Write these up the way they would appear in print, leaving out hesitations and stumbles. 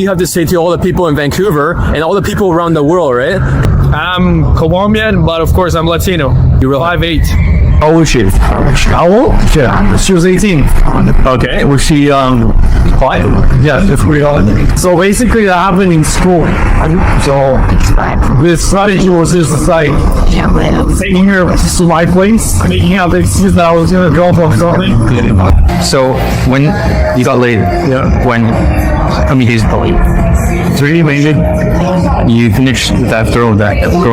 you have to say to all the people in Vancouver and all the people around the world, right? I'm Colombian, but of course I'm Latino. You're 5'8". How old is she? How old? Yeah. She was 18. Okay. Was she quiet? Yeah, if we are. So basically that happened in school. So the strategy was just like taking her to my place, making out the excuse that I was gonna drop off something. So when you got laid, when how many days ago? 3 maybe. You finished with that girl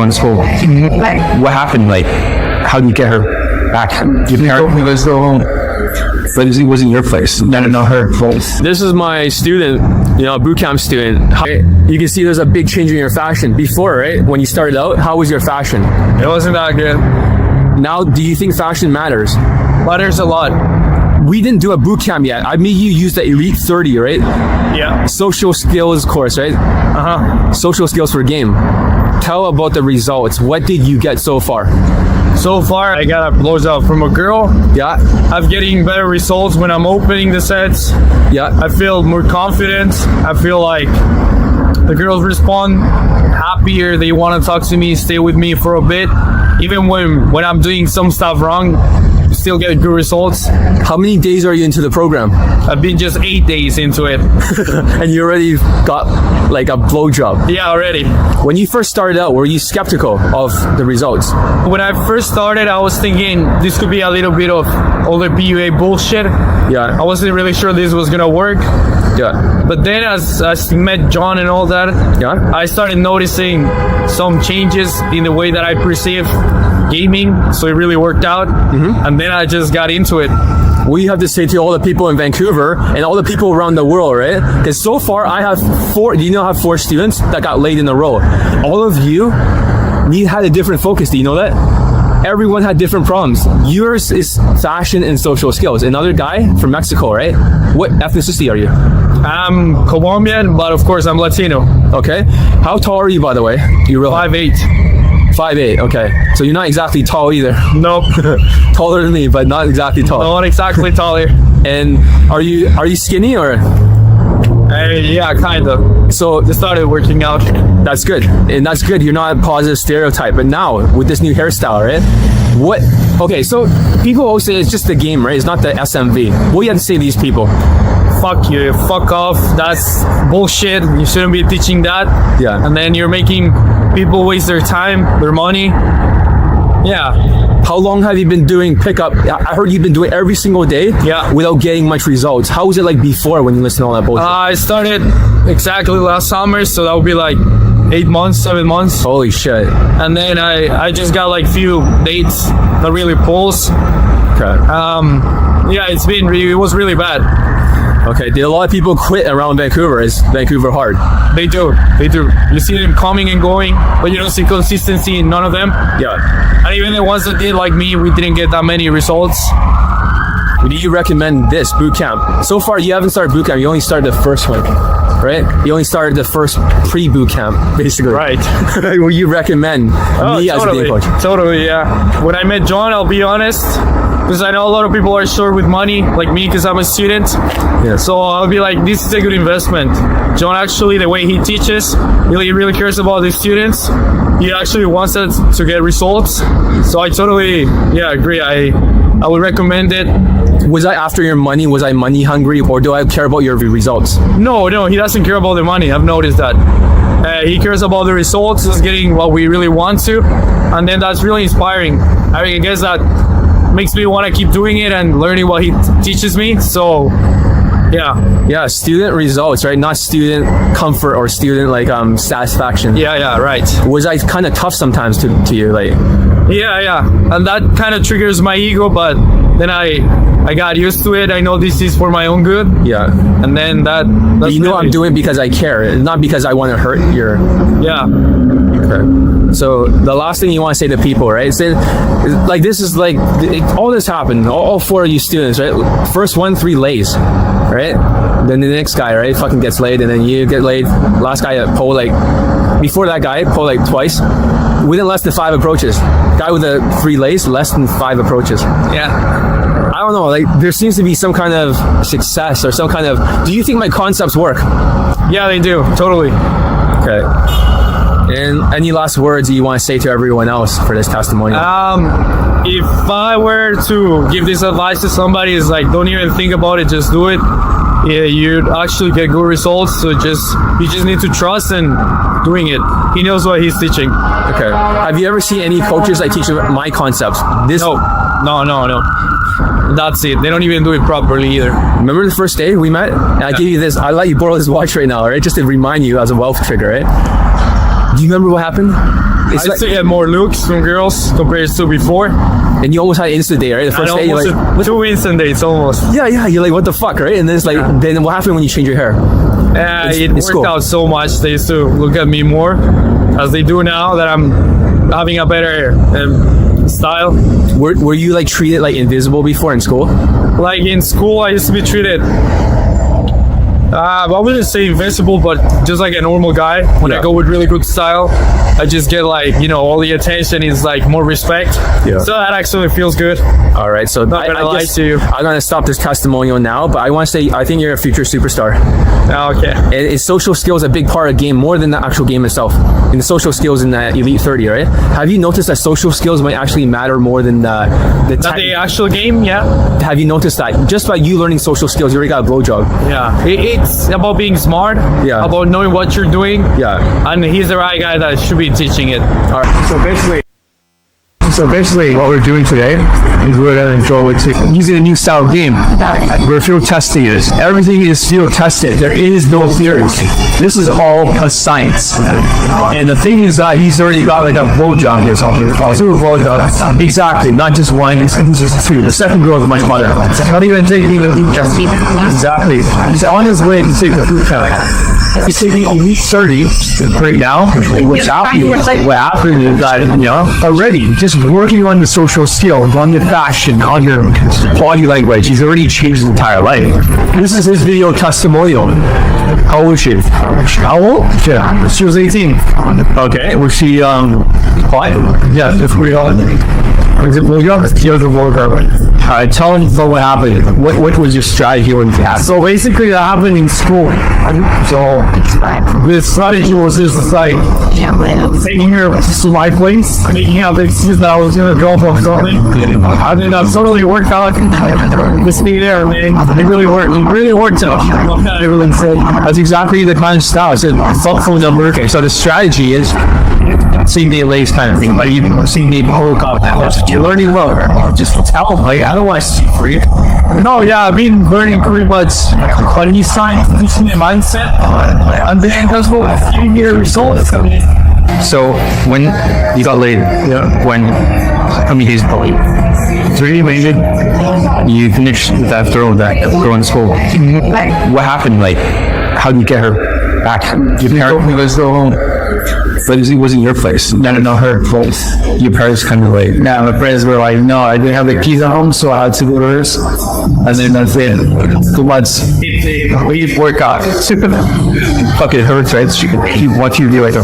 in school. What happened? Like, how did you get her back? Did you guys go home? But it wasn't your place. No, her place. This is my student, boot camp student. You can see there's a big change in your fashion. Before, right, when you started out, how was your fashion? It wasn't that good. Now, do you think fashion matters? Matters a lot. We didn't do a boot camp yet. I made you use the Elite 30, right? Yeah. Social skills course, right? Social skills for game. Tell about the results. What did you get so far? So far, I got a blowjob from a girl. Yeah. I'm getting better results when I'm opening the sets. Yeah. I feel more confident. I feel like the girls respond happier. They want to talk to me, stay with me for a bit. Even when I'm doing some stuff wrong, still get good results. How many days are you into the program? I've been just 8 days into it. And you already got like a blowjob. Yeah, already. When you first started out, were you skeptical of the results? When I first started, I was thinking this could be a little bit of all the PUA bullshit. Yeah. I wasn't really sure this was gonna work. Yeah. But then as I met John and all that, I started noticing some changes in the way that I perceive gaming, so it really worked out. And then I just got into it. What do you have to say to all the people in Vancouver and all the people around the world, right? Because so far I have 4, I have 4 students that got laid in a row. All of you had a different focus, do you know that? Everyone had different problems. Yours is fashion and social skills. Another guy from Mexico, right? What ethnicity are you? I'm Colombian, but of course I'm Latino. Okay. How tall are you, by the way? You're 5'8". 5'8", okay. So you're not exactly tall either. Nope. Taller than me, but not exactly tall. Not exactly taller. And are you skinny or? Yeah, kind of. So just started working out. That's good. And that's good. You're not a positive stereotype. But now with this new hairstyle, right? Okay, so people always say it's just the game, right? It's not the SMV. What do you have to say to these people? Fuck you, fuck off, that's bullshit, you shouldn't be teaching that. Yeah. And then you're making people waste their time, their money. Yeah. How long have you been doing pickup? I heard you've been doing it every single day. Yeah. Without getting much results. How was it like before when you listened to all that bullshit? I started exactly last summer, so that would be like 8 months, 7 months. Holy shit. And then I just got like few dates that really pulls. Okay. Yeah, it was really bad. Okay, did a lot of people quit around Vancouver? Is Vancouver hard? They do. You see them coming and going, but you don't see consistency in none of them. Yeah. And even the ones that did, like me, we didn't get that many results. Do you recommend this boot camp? So far, you haven't started boot camp. You only started the first one, right? You only started the first pre-boot camp, basically. Right. Will you recommend me as a game coach? Totally, yeah. When I met John, I'll be honest, because I know a lot of people are short with money, like me, because I'm a student. Yeah. So I'll be like, this is a good investment. John actually, the way he teaches, really cares about the students. He actually wants us to get results. So I totally, agree. I would recommend it. Was I after your money? Was I money hungry, or do I care about your results? No, he doesn't care about the money. I've noticed that. He cares about the results, just getting what we really want to, and then that's really inspiring. I guess that makes me want to keep doing it and learning what he teaches me. So, yeah, student results, right? Not student comfort or student satisfaction. Yeah, right. Was I kind of tough sometimes to you, like? Yeah, and that kind of triggers my ego, but then I got used to it. I know this is for my own good. Yeah. And then that's I'm doing it because I care, not because I want to hurt your... Yeah. Okay. So the last thing you want to say to people, right? Say, like, this is like, all this happened, all 4 of you students, right? First 1, 3 lays, right? Then the next guy, right, fucking gets laid, and then you get laid. Last guy at pole, before that guy, pole twice. Within less than 5 approaches. Guy with the 3 lays, less than 5 approaches. Yeah. I don't know, like there seems to be some kind of success or some kind of, do you think my concepts work? Yeah, they do. Totally. Okay. And any last words you want to say to everyone else for this testimonial? If I were to give this advice to somebody, it's like, don't even think about it, just do it. Yeah, you'd actually get good results. So you just need to trust and doing it. He knows what he's teaching. Okay. Have you ever seen any coaches like teach my concepts? No. That's it. They don't even do it properly either. Remember the first day we met? And I gave you this, I let you borrow this watch right now, right? Just to remind you as a wealth trigger, right? Do you remember what happened? It's like, get more looks from girls compared to before. And you almost had an instant date, right? The first day, you're like, two instant dates almost. Yeah, you're like, what the fuck, right? And then it's like, then what happened when you change your hair? It worked out so much. They used to look at me more as they do now that I'm having a better style. Were you like treated like invisible before in school? Like in school, I used to be treated, I wouldn't say invincible, but just like a normal guy. When I go with really good style, I just get like, all the attention is like more respect. Yeah. So that actually feels good. All right, so Not gonna lie to you. I'm gonna stop this testimonial now, but I want to say I think you're a future superstar. Okay. Is social skills a big part of game more than the actual game itself? In the social skills in the Elite 30, right? Have you noticed that social skills might actually matter more than the Actual game? Yeah. Have you noticed that just by you learning social skills, you already got a blowjob? Yeah. It's about being smart. Yeah. About knowing what you're doing. Yeah. And he's the right guy that should be teaching it. All right. So basically what we're doing today is we're going to go into using a new style of game. We're field testing this. Everything is field tested. There is no theory. This is all a science. And the thing is that he's already got like a blowjob here. Two blowjobs. Exactly. Not just one. It's just two. The second girl is much better. Not even taking the exactly. He's on his way to take the food count. He's taking Elite 30 right now. What's happening is that, already just working on the social skills, on the fashion, on your body language. He's already changed his entire life. This is his video testimonial. How old is she? How old? Yeah, she was 18. Okay, was she, what? Yeah, if we all. Was it blowjob? She was a blowjob. Alright, tell him what happened. What was your strategy when you happened? So basically that happened in school. So the strategy was just like taking her to my place, making out the excuse that I was gonna go for something. And then that totally worked out. Listening there, man. It really worked. It really worked out. That's exactly the kind of style. I said phone number. Okay, so the strategy is same day lace kind of thing, but you same day whole cup. You're learning well. Just tell them, like, I don't want to see for you. No, yeah, I've been learning pretty much funny science, teaching the mindset, and then that's what you hear results. So when you got laid, how many days ago? 3 maybe. You finished with that throw that girl in school. What happened? Like, how did you get her back? Your parents was go home. But it wasn't your place. No, her place. Your parents kind of like, my parents were like, no, I didn't have the keys at home, so I had to go to hers. And then that's it. 2 months. We work out. Fuck it hurts, right? She wants you to do it.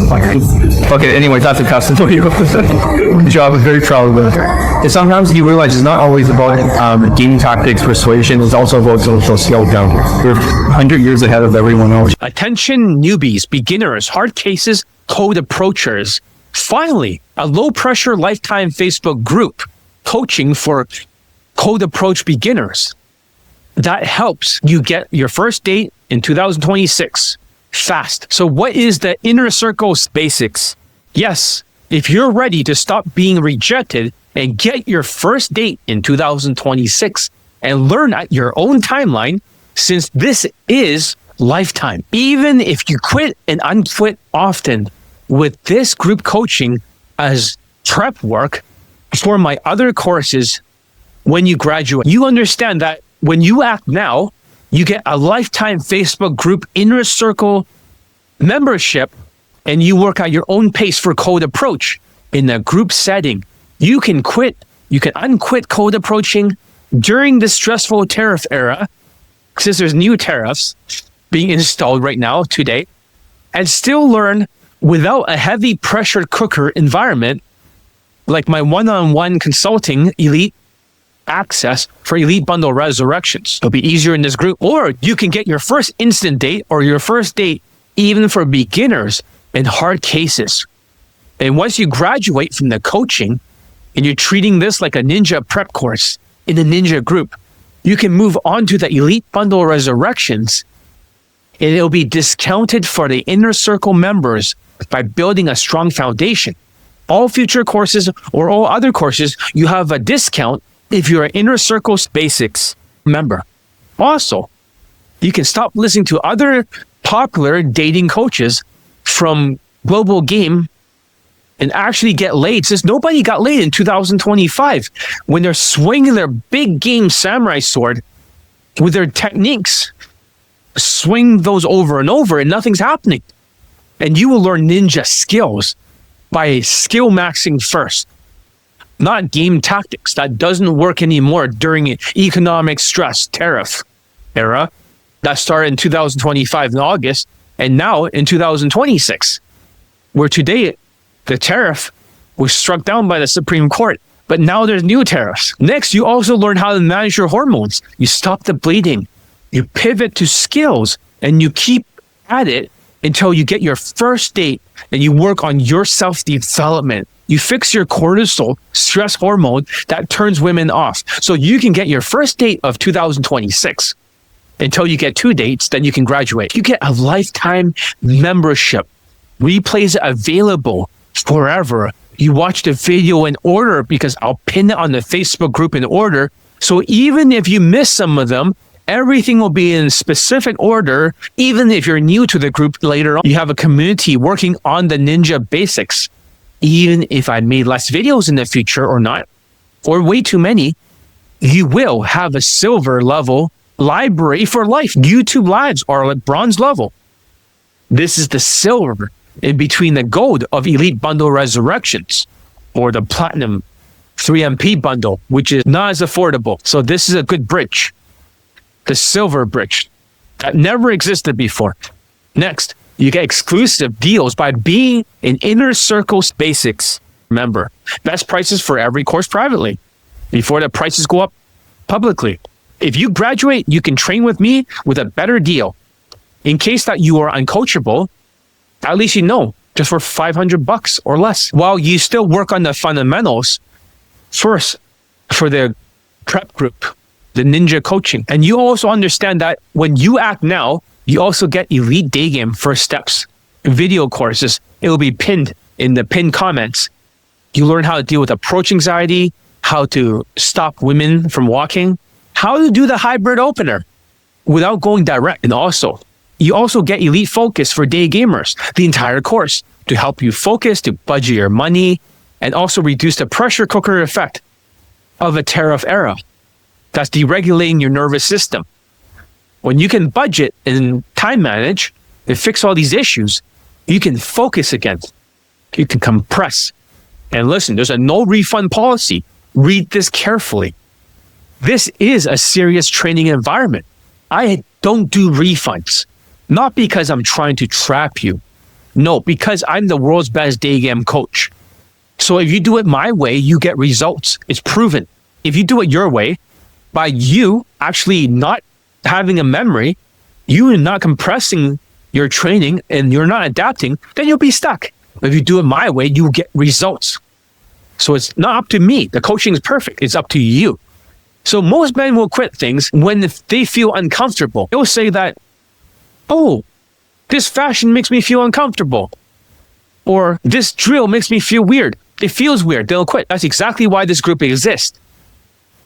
Fuck it. Anyway, that's a custom. Good job. I'm very proud of it. And sometimes you realize it's not always about game tactics, persuasion. It's also about social skill. We're 100 years ahead of everyone else. Attention newbies, beginners, hard cases, code approachers. Finally, a low-pressure lifetime Facebook group coaching for code approach beginners that helps you get your first date in 2026 fast. So what is the inner circle basics? Yes, if you're ready to stop being rejected and get your first date in 2026 and learn at your own timeline, since this is lifetime. Even if you quit and unquit often, with this group coaching as prep work for my other courses, when you graduate, you understand that when you act now, you get a lifetime Facebook group inner circle membership, and you work at your own pace for code approach in a group setting. You can unquit code approaching during the stressful tariff era, since there's new tariffs being installed right now today, and still learn without a heavy pressure cooker environment like my one-on-one consulting elite access for elite bundle resurrections. It'll be easier in this group. Or you can get your first instant date or your first date even for beginners in hard cases. And once you graduate from the coaching and you're treating this like a ninja prep course in the ninja group, you can move on to the elite bundle resurrections, and it'll be discounted for the inner circle members by building a strong foundation. All future courses or all other courses, you have a discount if you're an inner circle basics member. Also, you can stop listening to other popular dating coaches from Global Game and actually get laid, since nobody got laid in 2025 when they're swinging their big game samurai sword with their techniques. Swing those over and over and nothing's happening. And you will learn ninja skills by skill maxing first, not game tactics. That doesn't work anymore during economic stress tariff era that started in 2025 in August, and now in 2026, where today the tariff was struck down by the Supreme Court, but now there's new tariffs. Next, you also learn how to manage your hormones. You stop the bleeding, you pivot to skills, and you keep at it until you get your first date and you work on your self-development. You fix your cortisol, stress hormone that turns women off. So you can get your first date of 2026 until you get 2 dates, then you can graduate. You get a lifetime membership. Replays available forever. You watch the video in order because I'll pin it on the Facebook group in order. So even if you miss some of them, everything will be in specific order. Even if you're new to the group later on, you have a community working on the ninja basics. Even if I made less videos in the future or not, or way too many, you will have a silver level library for life. YouTube lives are at bronze level. This is the silver in between the gold of elite bundle resurrections or the platinum 3MP bundle, which is not as affordable. So this is a good bridge. The silver bridge that never existed before. Next, you get exclusive deals by being an Inner Circle Basics member. Best prices for every course privately before the prices go up publicly. If you graduate, you can train with me with a better deal. In case that you are uncoachable, at least you know, just for $500 or less, while you still work on the fundamentals first for the prep group, the ninja coaching. And you also understand that when you act now, you also get elite Daygame first steps, video courses. It will be pinned in the pinned comments. You learn how to deal with approach anxiety, how to stop women from walking, how to do the hybrid opener without going direct. And also, you also get elite focus for day gamers, the entire course, to help you focus, to budget your money, and also reduce the pressure cooker effect of a tariff era that's deregulating your nervous system. When you can budget and time manage and fix all these issues, you can focus again. You can compress. And listen, there's a no refund policy. Read this carefully. This is a serious training environment. I don't do refunds. Not because I'm trying to trap you. No, because I'm the world's best Daygame coach. So if you do it my way, you get results. It's proven. If you do it your way, by you actually not having a memory, you are not compressing your training and you're not adapting, then you'll be stuck. But if you do it my way, you get results. So it's not up to me. The coaching is perfect. It's up to you. So most men will quit things when they feel uncomfortable. They'll say that, oh, this fashion makes me feel uncomfortable. Or this drill makes me feel weird. It feels weird. They'll quit. That's exactly why this group exists.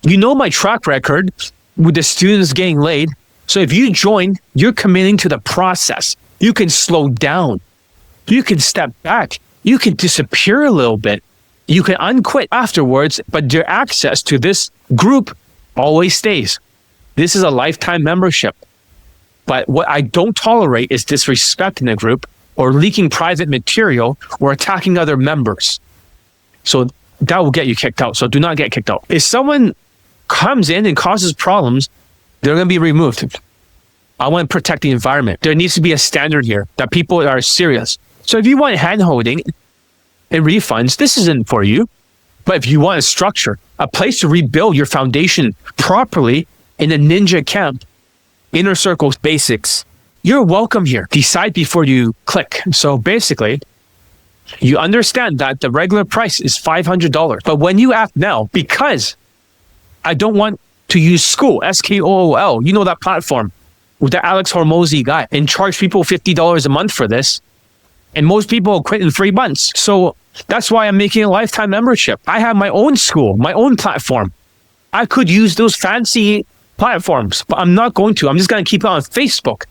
You know my track record with the students getting laid. So if you join, you're committing to the process. You can slow down. You can step back. You can disappear a little bit. You can unquit afterwards, but your access to this group always stays. This is a lifetime membership. But what I don't tolerate is disrespect in the group or leaking private material or attacking other members. So that will get you kicked out. So do not get kicked out. If someone comes in and causes problems, they're going to be removed. I want to protect the environment. There needs to be a standard here that people are serious. So if you want hand-holding and refunds, this isn't for you. But if you want a structure, a place to rebuild your foundation properly in a ninja camp, Inner Circle's basics, you're welcome here. Decide before you click. So basically, you understand that the regular price is $500. But when you act now, because I don't want to use school, SKOOL, you know that platform with the Alex Hormozy guy, and charge people $50 a month for this. And most people quit in 3 months. So that's why I'm making a lifetime membership. I have my own school, my own platform. I could use those fancy platforms, but I'm not going to. I'm just going to keep it on Facebook.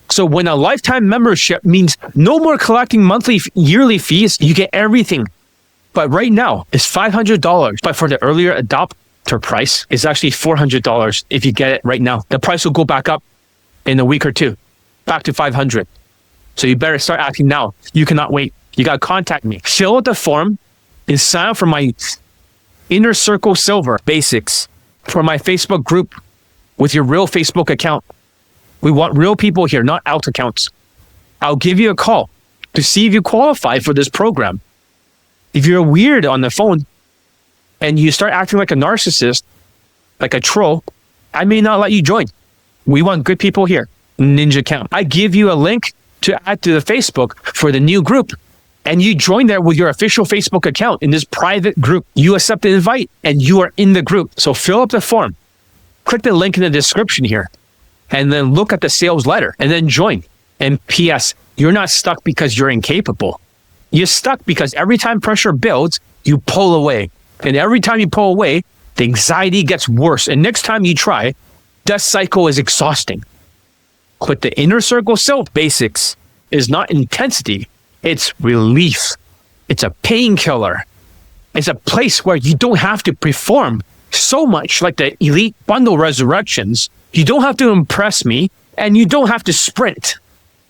So when a lifetime membership means no more collecting monthly, yearly fees, you get everything. But right now, it's $500. But for the earlier adopter price, it's actually $400 if you get it right now. The price will go back up in a week or two, back to $500. So you better start acting now. You cannot wait. You got to contact me. Fill out the form and sign up for my Inner Circle Silver Basics for my Facebook group with your real Facebook account. We want real people here, not alt accounts. I'll give you a call to see if you qualify for this program. If you're weird on the phone and you start acting like a narcissist, like a troll, I may not let you join. We want good people here. Ninja Camp. I give you a link to add to the Facebook for the new group. And you join there with your official Facebook account in this private group. You accept the invite and you are in the group. So fill up the form. Click the link in the description here. And then look at the sales letter and then join. And P.S., you're not stuck because you're incapable. You're stuck because every time pressure builds, you pull away. And every time you pull away, the anxiety gets worse. And next time you try, that cycle is exhausting. But the Inner Circle Self Basics is not intensity. It's relief. It's a painkiller. It's a place where you don't have to perform so much like the Elite Bundle Resurrections. You don't have to impress me, and you don't have to sprint.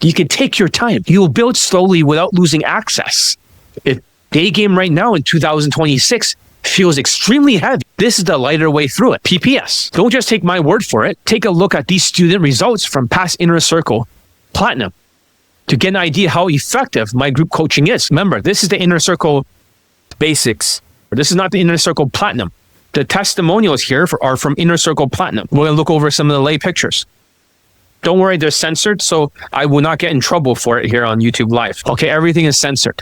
You can take your time. You will build slowly without losing access. If Daygame right now in 2026 feels extremely heavy, this is the lighter way through it. PPS. Don't just take my word for it. Take a look at these student results from past Inner Circle Platinum to get an idea how effective my group coaching is. Remember, this is the Inner Circle Basics. This is not the Inner Circle Platinum. The testimonials here are from Inner Circle Platinum. We're going to look over some of the lay pictures. Don't worry, they're censored, so I will not get in trouble for it here on YouTube Live. Okay, everything is censored.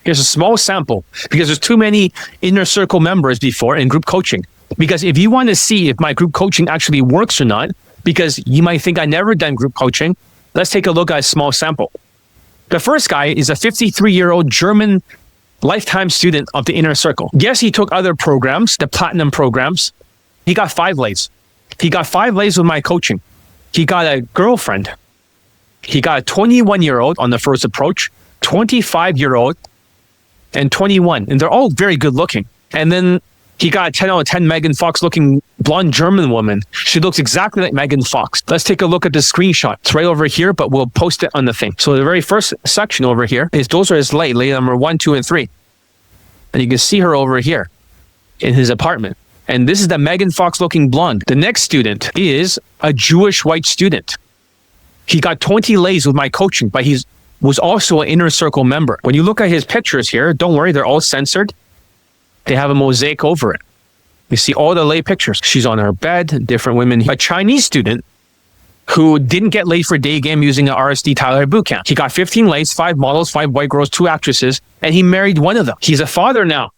Here's a small sample because there's too many Inner Circle members before in group coaching. Because if you want to see if my group coaching actually works or not, because you might think I never done group coaching, let's take a look at a small sample. The first guy is a 53-year-old German lifetime student of the Inner Circle. Yes, he took other programs, the platinum programs. He got 5 lays. He got 5 lays with my coaching. He got a girlfriend. He got a 21-year-old on the first approach, 25-year-old, and 21. And they're all very good looking. And then he got a 10 out of 10 Megan Fox looking blonde German woman. She looks exactly like Megan Fox. Let's take a look at the screenshot. It's right over here, but we'll post it on the thing. So the very first section over here is those are his lay number 1, 2, and 3. And you can see her over here in his apartment. And this is the Megan Fox looking blonde. The next student is a Jewish white student. He got 20 lays with my coaching, but he was also an Inner Circle member. When you look at his pictures here, don't worry, they're all censored. They have a mosaic over it. You see all the lay pictures. She's on her bed, different women. A Chinese student who didn't get laid for Daygame using an RSD Tyler bootcamp. He got 15 lays, 5 models, 5 white girls, 2 actresses, and he married one of them. He's a father now.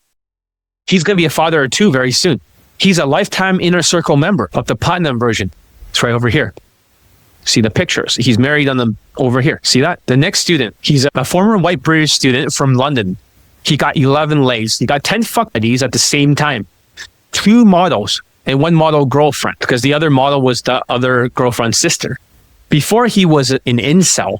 He's going to be a father or 2 very soon. He's a lifetime Inner Circle member of the platinum version. It's right over here. See the pictures. He's married on them over here. See that? The next student, he's a former white British student from London. He got 11 lays. He got 10 fuck buddies at the same time. 2 models and 1 model girlfriend because the other model was the other girlfriend's sister. Before he was an incel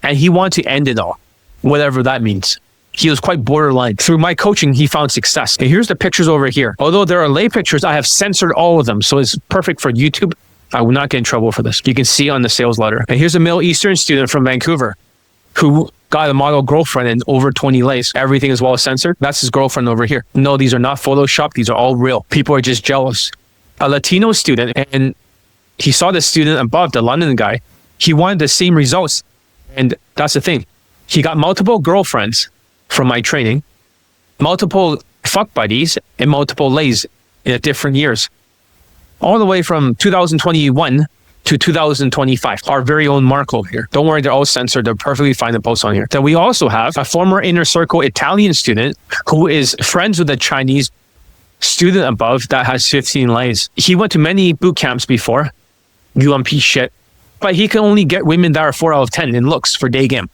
and he wanted to end it all, whatever that means. He was quite borderline. Through my coaching, he found success. And here's the pictures over here. Although there are lay pictures, I have censored all of them. So it's perfect for YouTube. I will not get in trouble for this. You can see on the sales letter. And here's a Middle Eastern student from Vancouver who got a model girlfriend and over 20 lays. Everything is well censored. That's his girlfriend over here. No, these are not Photoshopped. These are all real. People are just jealous. A Latino student, and he saw the student above, the London guy. He wanted the same results. And that's the thing. He got multiple girlfriends from my training, multiple fuck buddies, and multiple lays in different years. All the way from 2021 to 2025. Our very own Marco here. Don't worry, they're all censored. They're perfectly fine to post on here. Then we also have a former inner circle Italian student who is friends with a Chinese student above that has 15 lays. He went to many boot camps before, UMP shit, but he can only get women that are 4 out of 10 in looks for Daygame.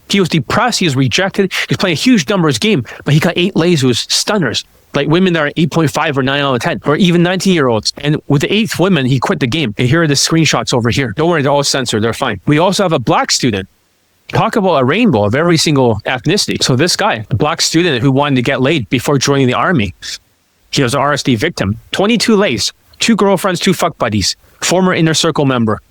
He was depressed, he was rejected, he's playing a huge numbers game, but he got 8 lays who was stunners. Like women that are 8.5 or 9 out of 10, or even 19-year-olds. And with the 8th woman, he quit the game. And here are the screenshots over here. Don't worry, they're all censored, they're fine. We also have a black student. Talk about a rainbow of every single ethnicity. So this guy, a black student who wanted to get laid before joining the army. He was an RSD victim. 22 lays, 2 girlfriends, 2 fuck buddies, former inner circle member.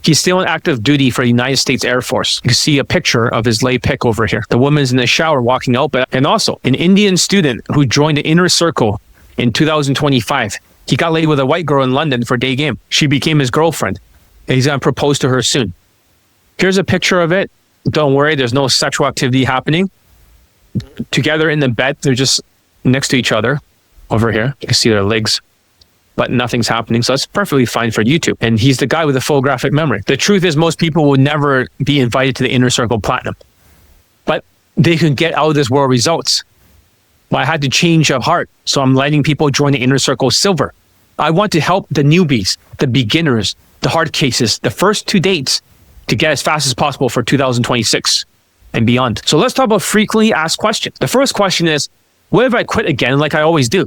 He's still on active duty for the United States Air Force. You can see a picture of his lay pic over here. The woman's in the shower walking out. And also, an Indian student who joined the inner circle in 2025. He got laid with a white girl in London for Daygame. She became his girlfriend. And he's going to propose to her soon. Here's a picture of it. Don't worry, there's no sexual activity happening. Together in the bed, they're just next to each other. Over here, you can see their legs. But nothing's happening. So that's perfectly fine for YouTube. And he's the guy with the full graphic memory. The truth is most people will never be invited to the Inner Circle Platinum. But they can get out of this world results. Well, I had to change of heart. So I'm letting people join the Inner Circle Silver. I want to help the newbies, the beginners, the hard cases, the first 2 dates to get as fast as possible for 2026 and beyond. So let's talk about frequently asked questions. The first question is, what if I quit again like I always do?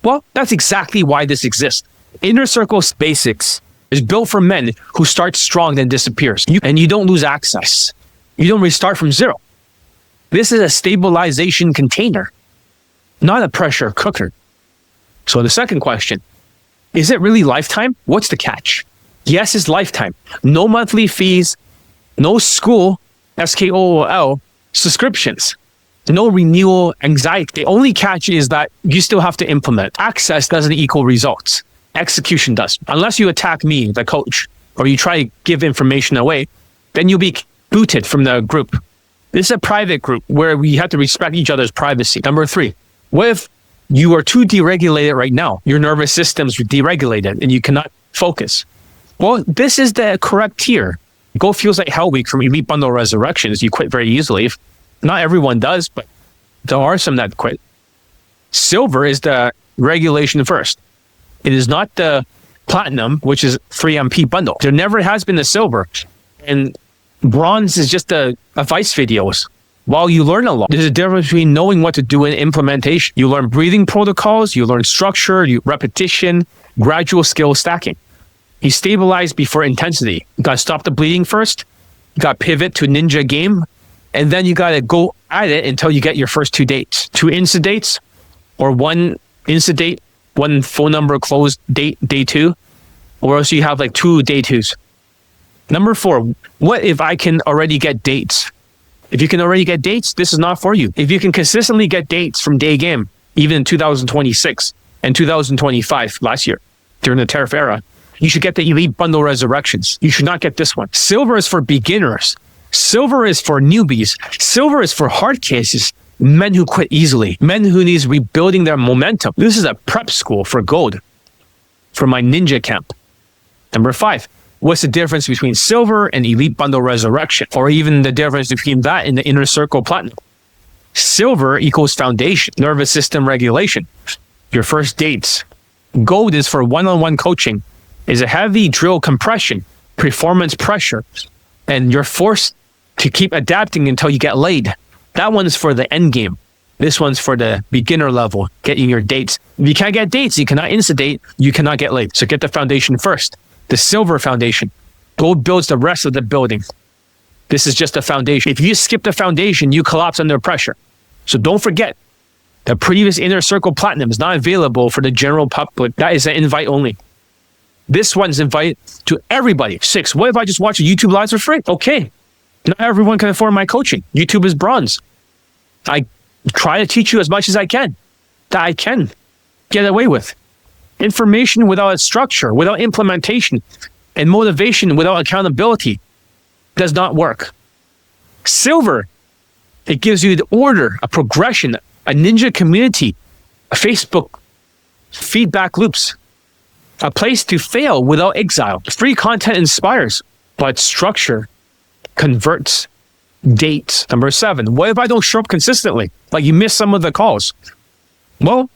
Well, that's exactly why this exists. Inner Circle Basics is built for men who start strong then disappears. And you don't lose access. You don't restart from zero. This is a stabilization container, not a pressure cooker. So the second question, is it really lifetime? What's the catch? Yes, it's lifetime. No monthly fees, no school, SKOOL, subscriptions. No renewal anxiety. The only catch is that you still have to implement. Access doesn't equal results. Execution does. Unless you attack me, the coach, or you try to give information away, then you'll be booted from the group. This is a private group where we have to respect each other's privacy. Number 3, what if you are too deregulated right now? Your nervous system's deregulated and you cannot focus. Well, this is the correct tier. Go feels like hell week from Elite Bundle Resurrections. You quit very easily. Not everyone does, but there are some that quit. Silver is the regulation first. It is not the platinum, which is 3MP bundle. There never has been a silver. And bronze is just a advice videos. While you learn a lot, there's a difference between knowing what to do and implementation. You learn breathing protocols, you learn structure, repetition, gradual skill stacking. You stabilize before intensity. You gotta stop the bleeding first. You gotta pivot to ninja game. And then you got to go at it until you get your first 2 dates. 2 Insta dates or 1 Insta date, 1 phone number closed date, day 2. Or else you have like 2 day 2s. Number 4, what if I can already get dates? If you can already get dates, this is not for you. If you can consistently get dates from Daygame, even in 2026 and 2025, last year, during the tariff era, you should get the Elite Bundle Resurrections. You should not get this one. Silver is for beginners. Silver is for newbies. Silver is for hard cases. Men who quit easily. Men who needs rebuilding their momentum. This is a prep school for gold. For my ninja camp. Number 5. What's the difference between silver and Elite Bundle Resurrection? Or even the difference between that and the Inner Circle Platinum? Silver equals foundation. Nervous system regulation. Your first dates. Gold is for one-on-one coaching. Is a heavy drill compression. Performance pressure. And you're forced to keep adapting until you get laid. That one's for the end game. This one's for the beginner level, getting your dates. If you can't get dates, you cannot insta-date, you cannot get laid. So get the foundation first. The silver foundation. Gold builds the rest of the building. This is just a foundation. If you skip the foundation, you collapse under pressure. So don't forget, the previous Inner Circle Platinum is not available for the general public. That is an invite only. This one's invite to everybody. 6, what if I just watch a YouTube live for free? Okay. Not everyone can afford my coaching. YouTube is bronze. I try to teach you as much as I can. That I can get away with. Information without a structure, without implementation, and motivation without accountability does not work. Silver, it gives you the order, a progression, a ninja community, Facebook feedback loops. A place to fail without exile. Free content inspires, but structure converts. Dates. Number 7. What if I don't show up consistently? Like you miss some of the calls. Well,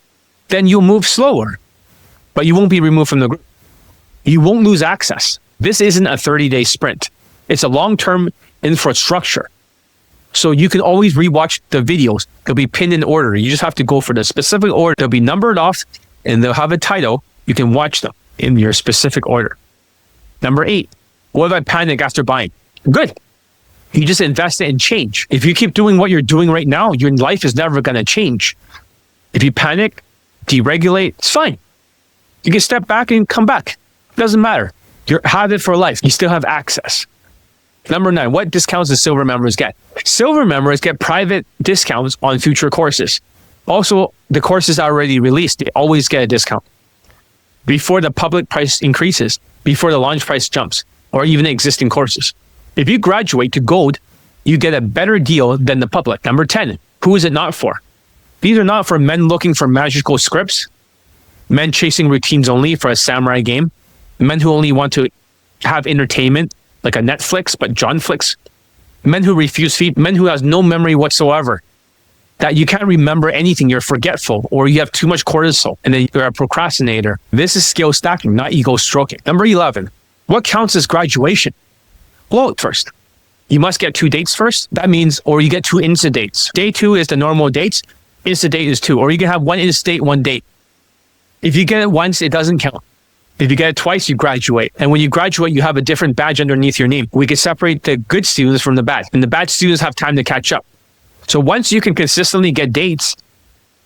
then you'll move slower, but you won't be removed from the group. You won't lose access. This isn't a 30-day sprint. It's a long-term infrastructure. So you can always rewatch the videos. They'll be pinned in order. You just have to go for the specific order. They'll be numbered off and they'll have a title. You can watch them in your specific order. Number 8. What if I panic after buying? Good. You just invest it in change. If you keep doing what you're doing right now, your life is never going to change. If you panic, deregulate, it's fine. You can step back and come back. It doesn't matter. You have it for life. You still have access. Number 9, what discounts do silver members get? Silver members get private discounts on future courses. Also, the courses are already released. They always get a discount. Before the public price increases, before the launch price jumps, or even existing courses. If you graduate to gold, you get a better deal than the public. Number 10, who is it not for? These are not for men looking for magical scripts, men chasing routines only for a samurai game, men who only want to have entertainment, like a Netflix, but John Flicks, men who refuse feed, men who has no memory whatsoever, that you can't remember anything, you're forgetful, or you have too much cortisol, and then you're a procrastinator. This is skill stacking, not ego stroking. Number 11, what counts as graduation? Blow it first. You must get 2 dates first. That means, or you get 2 Insta dates. Day 2 is the normal dates. Insta date is 2, or you can have 1 Insta date, 1 date. If you get it once, it doesn't count. If you get it twice, you graduate. And when you graduate, you have a different badge underneath your name. We can separate the good students from the bad, and the bad students have time to catch up. So once you can consistently get dates,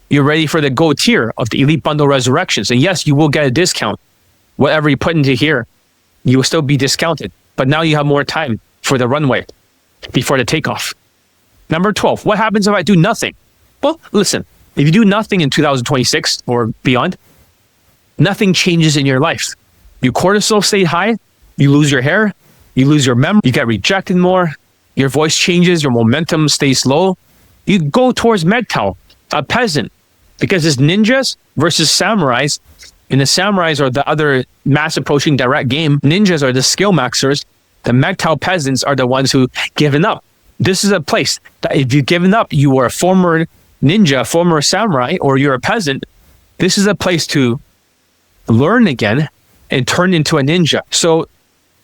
you're ready for the gold tier of the Elite Bundle Resurrections. And yes, you will get a discount. Whatever you put into here, you will still be discounted. But now you have more time for the runway before the takeoff. Number 12, what happens if I do nothing? Well, listen, if you do nothing in 2026 or beyond, nothing changes in your life. Your cortisol stay high, you lose your hair, you lose your memory, you get rejected more, your voice changes, your momentum stays low. You go towards MGTOW, a peasant, because it's ninjas versus samurais, and the samurais are the other mass approaching direct game. Ninjas are the skill maxers. The MGTOW peasants are the ones who given up. This is a place that if you've given up, you were a former ninja, former samurai, or you're a peasant. This is a place to learn again and turn into a ninja. So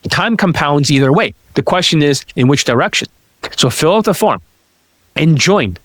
time compounds either way. The question is in which direction. So fill out the form and join.